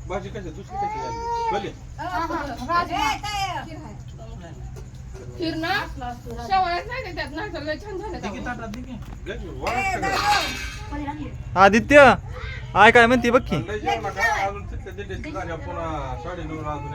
भाजी कशी दुसरी कशी झाली बोले खीर ना शेवळ्याच नाही त्यात ना लय छान झालं आदित्य आय काय म्हणते बघ की पुन्हा 9:30 अजून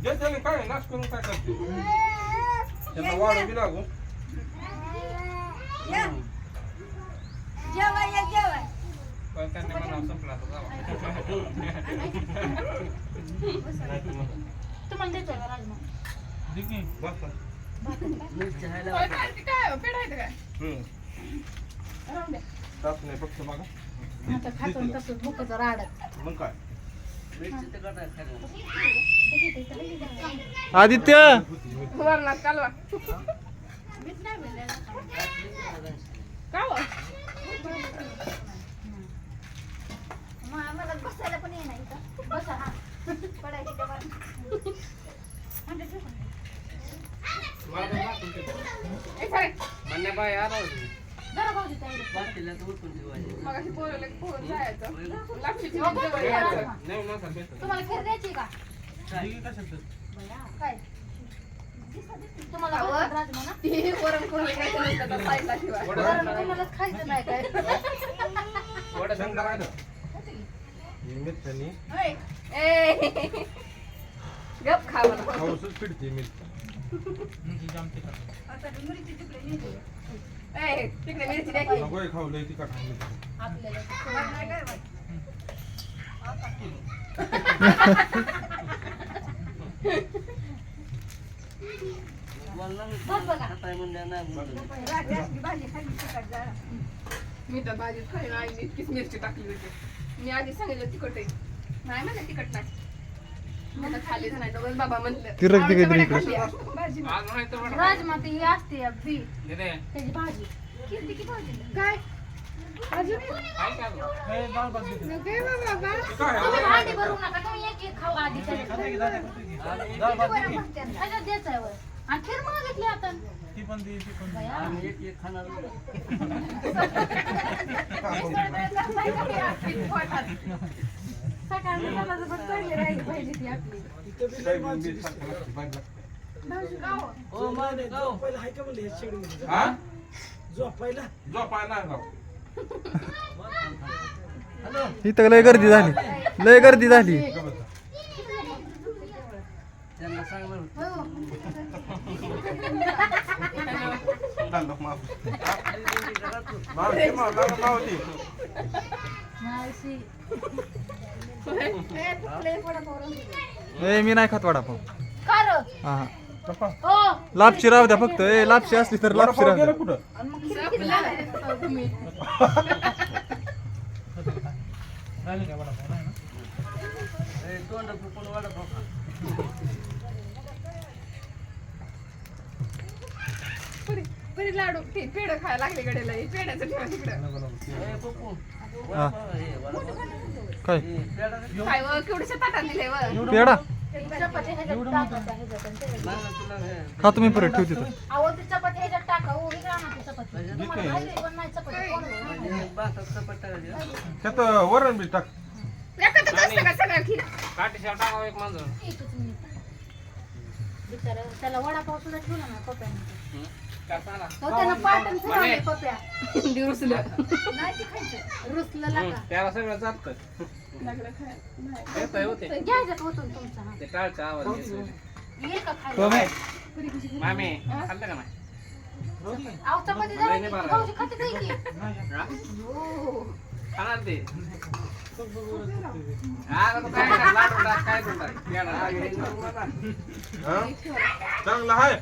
एकदा काय नाश करून काय करते त्यांना वाढ बी लागू पण त्यांनी मला संपला तुम्हाला देतो का राजमा काय पेढायचं काय नाही फक्त बघा आता खातो तसंच मुखाचं राडत मग काय आदित्य वरणात कालवा का हो? मला बसायला पण ये नाही का बसा हा पडायची का म्हणणे बाय आलो जरा भाऊजी ताई बाकीला तर उठून ठेवायचे मगाशी पोराला पोहून जायचं लापशीची हो, जवळ बरं, यायचं. राजमा. तुम्हाला खीर द्यायची का काय तुम्हाला बरं राजमा ना ती वरण कोणाला खायचं नसतं तर साईडला ठेवा. बरं, तुम्हालाच खायचं नाही काय मिरच्यानी ए, गप खा मला. पाऊसच पिडते मिरची ए, तिकडे मिरची द्या की. नकोय खाऊ लय तिखट आहे मिरची. बस बघा. खाताय म्हणल्या नाही म्हणलं. मी तर भाजीत खाईन आईने इतकीच मिरची टाकली होती मी आधी सांगितलं तिखट आहे नाही म्हणलं तिखट नाही मला खालीच नाही तर बाबा म्हणलं तिरक तिकडे आवडीच्या इकडे. वड्या खाल्ल्या. भाजी राजमा ती ही असते बी त्याची भाजी किती की भाजी काय अजून काय बाबा काय आहे? तुम्ही भांडी भरू नका तुम्ही एक एक खाऊ आधी त्याच्यात द्यायचं आहे वर आणि खीर मागितली आता बया. आम्ही एक एक खाणार सकाळी मला जर चांगली राहिली पाहिजे ती आपली काय मिरची सारखं लागते बाईला. ओ मावली गाव हा? झोपाय नाही राव. इथं लय गर्दी झाली लय गर्दी झाली गप्प बसा. त्यांना सांग म्हणून चाललो माफ. मावशी, मावशी. मावशी ए मी नाही खात वडापाव कर हा पप्पा, हो लापशी राहू द्या फक्त ए लापशी असली तर लापशी वडापाव राहू गेलं द्या. कुठं? तुम्ही तोंड फुकून वडापाव खा. बरी लाडू ते पेढ खायला लागले गडेला पेढ्याचं ठेवा तिकडं ए, पप्पू. हा. वडापाव, हे, वडापाव. काय हे, पेढा दे. काय व केवढ्याशा ताटात दिले व पेडा चपाती ह्याच्यात टाकायच्या ह्याच्यात आणि त्याच्यात. लागलं तुला हे. खा तुम्ही परत ठेव तिथं अहो ती चपाती ह्याच्यात टाका हो वेगळा ना ती चपाती तुम्हाला खायची पण नाही चपाती कोण म्हणजे भातात चपात टाकायची. त्यात वरण बी टाक. एखादं असतं का सगळं खीर काठीशाव टाकावं एक मांजर. एकच मिनिट बिचारा त्याला वडापाव सुद्धा ठेवला ना पप्याने काय सांगा? तो त्यानं पाटण फिरवले पप्या दिवसलं नाही ते खायचं रुसलं लागा त्याला सगळं जात लागलं खायला नाही येतंय होते घ्यायच्यात होतून तुमचा हा ते टाळचा आवाज येतोय. येईल का खायला टोमॅ मामी खाल्लं का नाही? अहो चपाती जरा नाही, बरं. भाऊजी खाते नाही की हा? हो खाणार ते आता तू काय करणार? लाडू टाक, काय करणार? पेढा टाक. हा? चांगलं आहे.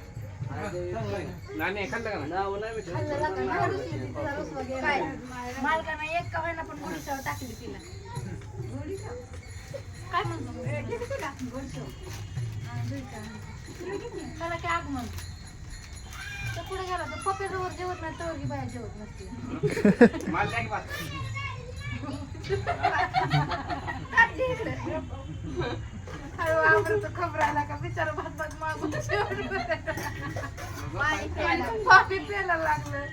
नानी खाल्लं का नाही? नाव नाही भेटलं. खाल्लं लागा ना रुसली ती तिला रुसवा गेला काय मालकानं एक का होईना पण गोडीशाव टाकली तिला काय म्हणतो गोडशाव त्याला काय आगमन तर पुढे गेला तर पप्याजवळ जेवत नाही तर बाहेर जेवत नसते माल द्या की बात. खबरायला का बिचारा भात भात मागून पाणी प्यायला लागलं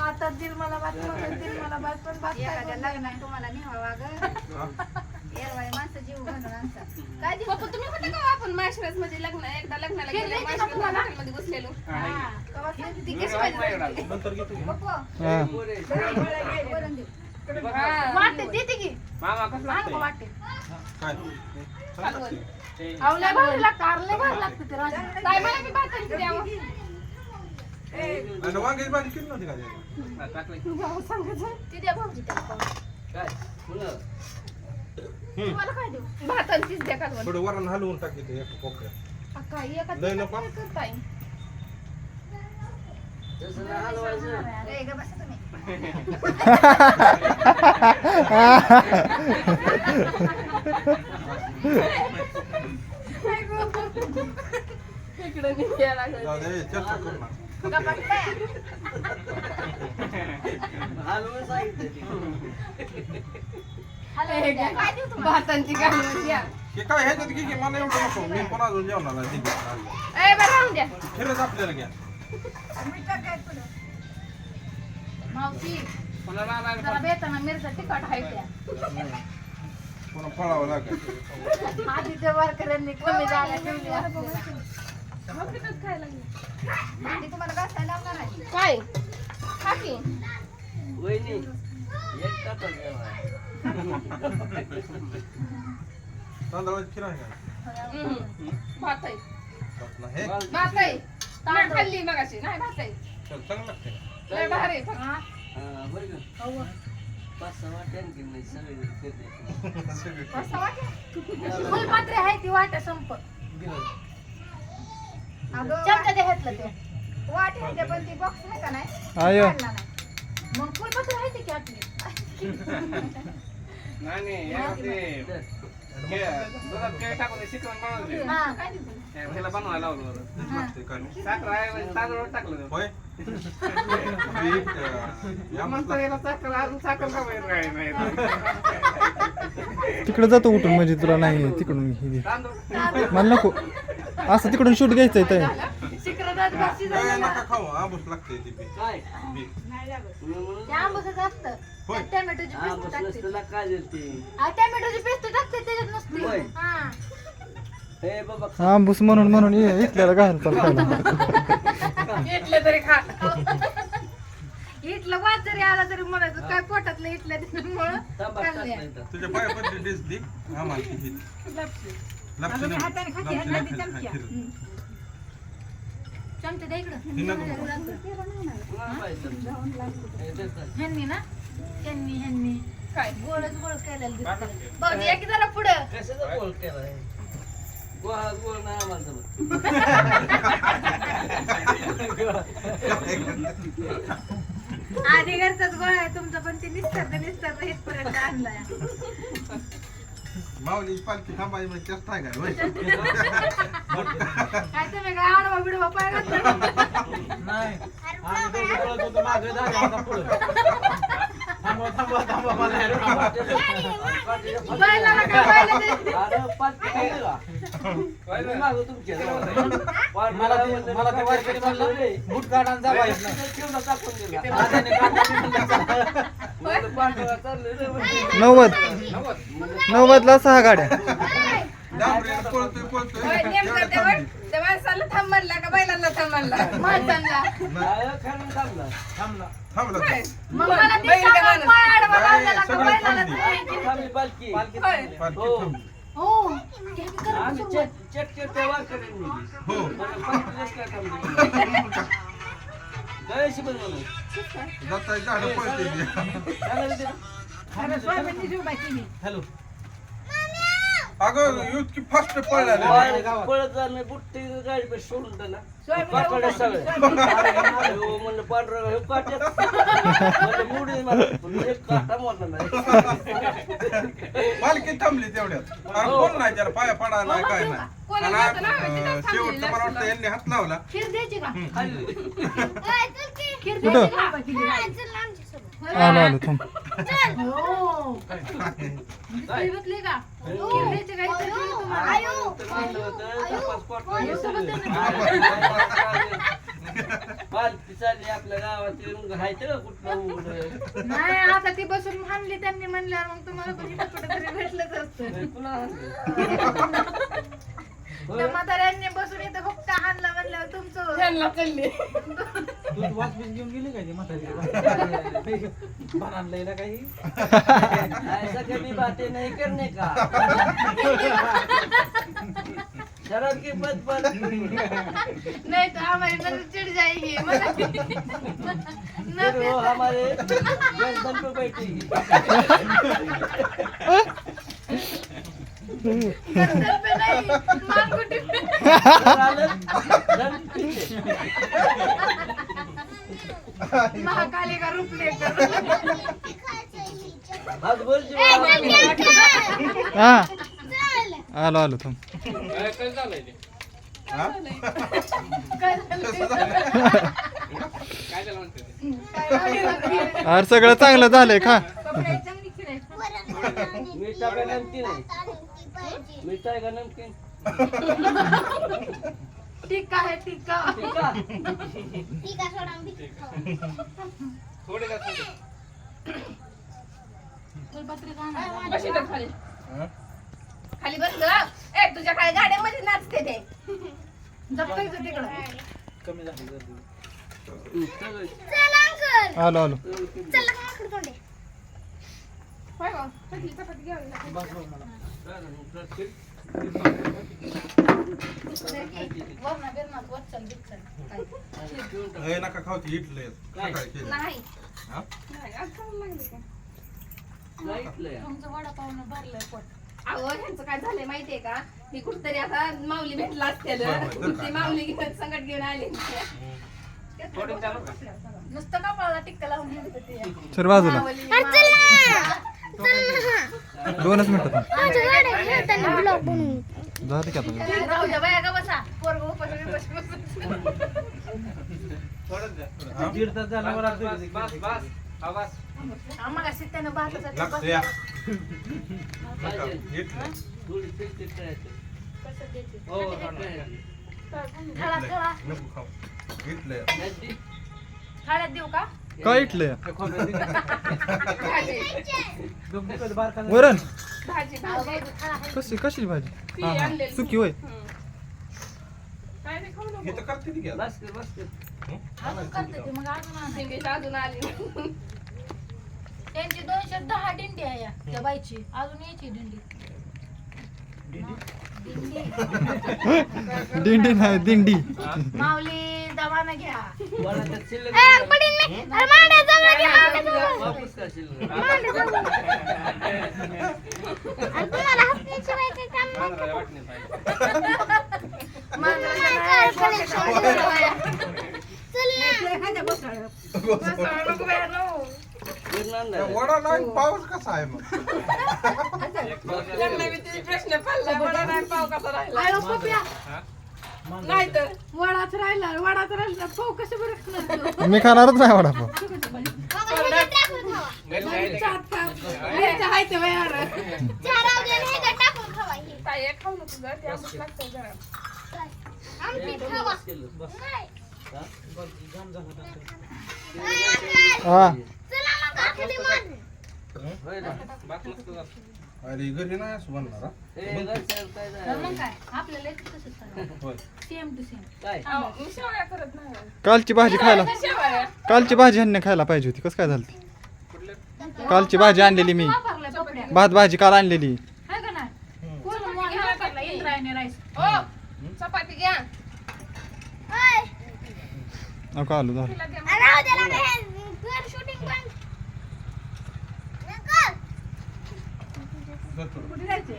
आता भातात दिल मला भात मग दिल मला भात पण भात काय एखाद्या लग्नात तुम्हाला न्यावा ग एरवाई माणसं जीव घालून आणतात काय दिवस पप्पा तुम्ही होते का आपण माहेश्वरात मध्ये लग्न एकदा लग्नाला गेले माहेश्वरात हॉटेलमध्ये बसलेलो कवा सांगितलं? ती कशी पाहिजे नंतर घेतो पप्पा, हा. वरण देऊ. वाटे देते की मामा कसं आण लागतंय? गं वाटे काय चांगलं लागते. आवल्या भारी लागतं कारले भारी लागतं ते राजा काय मला मी भातांची द्यावं आणि वांग्याची भाजी केली नव्हती का त्याला? हा, टाकलंय. ती द्या भाऊजी त्याला पाहून. काय? मुलं. तुम्हाला काय देऊ? भातांचीच द्या का थोडं वरण हलवून टाकली ते एका कोपऱ्यात. काय एका लय नको. काय करताय तसं नाही हलवायचं. ए, ग बसा तुम्ही. इकडे निघायला लागलं जाऊ दे, चर्चा करू ना. गप्पा काय? हलवून सांगितलं ते. हलवून द्या. काय देऊ तुम्हाला? भातांची गाणी द्या हे काय ह्याच्यात घे की मला एवढं नको मी पण अजून जेवणाला हे घेतलं. ए बरं राहून द्या खरंच आपल्याला घ्या. मीठ टाकाय पुढं. मावशी कोणाला आणायला जरा बेताना मिरच्या तिखट आहे त्या पुन्हा पळावं लागेल. आधीच्या वारकऱ्यांनी कमी जागा ठेवली असते. भांडी तुम्हाला घासायला लावणार आहे. काय खा की वहिनी, एक टाकून जेवा. तांदळाची खीर आहे का? भात आहे भात नाही. हे? भात आहे नाही खाल्ली मगाशी नाही भात आहे चल, चांगलं लागतंय का? लय भारी आहे. हा? हा, बरं का? 5-6 वाट्यान की मी सगळे करते. सगळं. असं वाटेल? फुलपात्री आहे ती वाट्या संप अगं, चमचा द्या ह्यातलं ते वाट आहे ते, पण ती बॉक्स आहे का नाही? आयो. काढला नाही. मग फुलपात्री आहे ती की आपली नाही, नाही, यामध्ये दुधात केळ टाकून ते शिकवून बनवले. हा ह्याला बनवायला लावलं बरं. तेच लागतंय का नाही? साखर आहे म्हणजे तांदूळ टाकलं. होय? बीट, या म्हणतो मसला- याला साखर अजून साखर का माहित काय नाही. तिकडे जातो उठून म्हणजे तुला नाही तिकडून हे. तांदूळ मला नको असं तिकडून शूट घ्यायचंय ताई. शिकरदात बक्षीस काय नका खाऊ आंबूस लागते ती बीट. काय? बीट. ते आंबूसच असतं होय. त्यात टॅमॅटोची हा, पेस्ट बस टाकते नसतं काय देते. टॅमॅटोची पेस्ट टाकते त्याच्यात होय. नसते हा हे बाबा, आंबूस म्हणून इथल्याला घालतात खायला. इथले तरी खा इथलं वाद जरी आला तरी म्हणायचं काय पोटातलं इथल्या त्याच्यामुळं तांबा चांगलं टाकला आहे. इथं. तुझ्या पायापट्टी डिश दे आम्हाला ती ही. लापशी नाही. हाताने खाते, लापशी ह्यांना नाही ती खायची, चमच्या. खीर. चमचे द्या इकडं ही नको. कोणाला पाहिजे? हे देतात. ह्यांनी ना ह्यांनी काय गोळच गोळ केलेलं दिसतं भाऊजी या की जरा पुढं कशाचा गोल केलाय? गोल नाही आम्हाला जमत. आधी घरचाच गोळा आहे तुमचा पण ते निस्तर इथपर्यंत आणलाय माऊली पालखी थांबायची म्हणजे चेष्टा आहे काय होय? काय तुम्ही काय आडवा बिडवा पाय घातला नाही आम्ही दोघं पळत होतो मागे झाले आता पुढं थांबवा मला हे थांबवा. बैलाला काय बैला ते अरे, पालखी काय का? तुम्ही मागं तुमच्या. मला ते वारकरी म्हणलं बूट काढा जावा येत नाही केवढा टाकून दिला. दादाने काढलं मी म्हणलं म्हणलं पांढरा चाललंय रे म्हणजे. 90ला 6 गाड्या. डांबरीला पळतोय होय, नेमकं एवढ्या ते थांबली. त्या माणसाला थांब म्हणला का बैलांना थांब म्हणला माणसांना नाही, खाणून थांबला. थांबला थांबला होय. मग मला ते बैल का सांगा, माणूस? पाय आडवा काय, लावलेला का सगळं बैलाला थांबली. तुम्ही? थांबली पालखी. होय. पालखी हो. थांबली. हो घ्या की करा आम्ही की चेक सुरुवात. चेक करते वारकऱ्यांनी. हो. बरं, पालखीलाच काय थांबली. गणेश बनवलं. जाता झाडं पळते ती. चांगलं ते. हॅलो अगं इतकी फास्ट पळाली. पळत जाणं बुट्टी गाडी पे सोडून त्याला पाकडे सगळे हो, म्हणलं पांढरं हे काट्यात म्हणलं मुडी मला एक काटा मोठा नाही. पालखी थांबली तेवढ्यात अरे कोण नाही त्याला पाया पडायला नाही, काय नाही कोणी आणि नव्हतं ना, तिथंच थांबलेलं शेवटचं मला वाटतं यांनी हात लावला. खीर द्यायची का खाल्ली. खीर कुठं? द्यायची का आलो थांब. हो काय? खीर घेतली का खीर द्यायची का इथं खीर तुम्हाला तर म्हणलं होतं, तपास पाठवा. आयो सोबत पालखी चालली आपल्या गावात मग राहायचं का कुठलं उघडं? नाही आता ती बसून हाणली त्यांनी म्हणल्यावर मग तुम्हाला पण इथं कुठेतरी भेटलंच असतं. नाही, पुन्हा आणलं. त्या म्हाताऱ्यांनी बसून इथं हुक्का हाणला म्हणल्यावर तुमचं त्यांना चालली दूध वाचून घेऊन गेली काय ती म्हातारी बनानला काही ऐसा कभी बातें नहीं करने का शराब की बद बद नाही तर हमारी नजर चिढ़ जाएगी फिर वो हमारे गर्दन पे बैठेगी गर्दन पे नहीं मांगुटी पे दन पीछे महाकाली का रूप लेकर हाथ बोल जो हा आलो आलो थांब कसं झालंय ते? काय झालं म्हणते ते? अरे सगळं चांगलं झालंय खा मीठा का नमकीन है मीठा है का नमकीन टिक्का है टिक्का ठीक है ठीक आहे सोडा आम्ही थोडे का थोडे? बस इथं खाली खाली बस ग. ए तुझ्या काय गाड्यामध्ये नाचते ते जपायचं तिकडं कमी झाली गर्दी. चल अंकल आलो आलो चल अंकल तोंडे होय गं, चटणी चपाती घ्यावी लागेल. बस बस मला. वरना बिरनात वचल बिचल हे नका खावची इटले सकाळी केले. नाही हा? नाही आज खायला लागले का लाईटलंय तुमचं वडापावनं भरलंय पोट अहो ह्यांचं काय झालंय माहितीये का ही कुठतरी आता माऊली भेटला असते ती माऊली घेऊन संकट घेऊन आली थोडे चालू का? नुसतं कपाळाला टिक्का लावून येत होती सर बाजूला माऊली दोनच मिनिटं थांब. ब्लॉग बनवून झालं की आता राहू द्या बाया का बसा पोरग उपाशी बिपाशी बसून. थोडंच द्या. हा? दीड तास झाला मला बस बस बस हा, बस. आम्हाला शिट्ट्यानं भाताचा लक्ष बस द्या. पाहिजे इटले. थोडी चिकचिक करायची कसं द्यायचे? हो हटायची. खळा खळा नको खाऊ इटले. नाही, खाण्यात देऊ का काय इटलंय डुप्लिकेट बारका वरण भाजी अहो, भाजी बाई, खळा आहे. कशी कशी भाजी ती हा हा आणलेली. सुकी होय काय नाही खाऊ हे नको तर करते ती घ्या. बस कर बस कर अजून करते ते मग अजून आणा. दिंडीला अजून आली त्यांची 210 दिंडी आहे या त्या बाईची अजून यायची दिंडी दिंडी नाही दिंडी माऊली दवाना घ्या वडाच्या शिल्लक वापस का शिल्लक तुम्हाला हसण्याशिवाय काही काम नाही. मांजराला वाटणी पाहिजे. मांजराला collection नाही, करू. बाया. चल ना बसावं नको बाया, नो. गिरणार त्या नाही. वडा नाही पाऊस कसा आहे मग? त्यांना बी ते प्रश्न पडला वडा नाही पाव कसा राहिला आयो पप्या नाही तर वडाच राहिला पाव कसे बरं खाणार तू? मी खाणारच नाही वडापाव मग हे टाकून खावा. घरी जायला चाट खा. घ्यायचं आहे ते बाया. चहा राहू दे आणि हे टाकून खावा हे. काय एक खाऊ नको गं, ते आंबट लागतं जरा. आमटी खावा. शिल्लक बस नाही. हा? जाम झाला नंतर. नाही, अंकल. हा चला मग आखरी मान. होय ना बात नसतं जात. अरे घरी नाही असं बनणार हा? हे घरचं काय तर मग नाही. काय आपल्याला एक तसंच करायचं होय. सेम टू सेम काय अहो, मी शेवया करत नाही कालची भाजी खायला शेवया कालची भाजी ह्यांनी खायला पाहिजे होती कसं काय झालं ती कुठले? कालची भाजी आणलेली मी वापरलंय पपड्या भात भाजी काल आणलेली हाय का नाही कोण वापरला इंद्रायणी राईस ओ चपाती घ्या ओय. नको आलो झालं तिला द्या. राहू दे ना हे घर शूटिंग बंद. अंकल. जातो. कुठे जायचे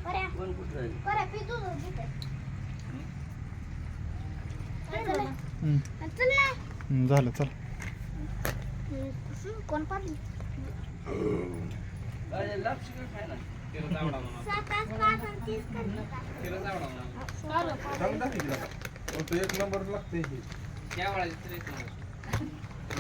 बरं. कोण कुठं राहिली? बरं, पितू दूध घेते. चल ना. हम्म, चल ना. झालं चल कोण पाडली? काय लापशी काय खायला? तिला जावडा म्हणा. 7 तास 5 आणि 30 करते का? तिला जावडा म्हणा. चांगलं आहे तिला. फक्त एक नंबर लागते हे. या वळाची तरी एक नंबर.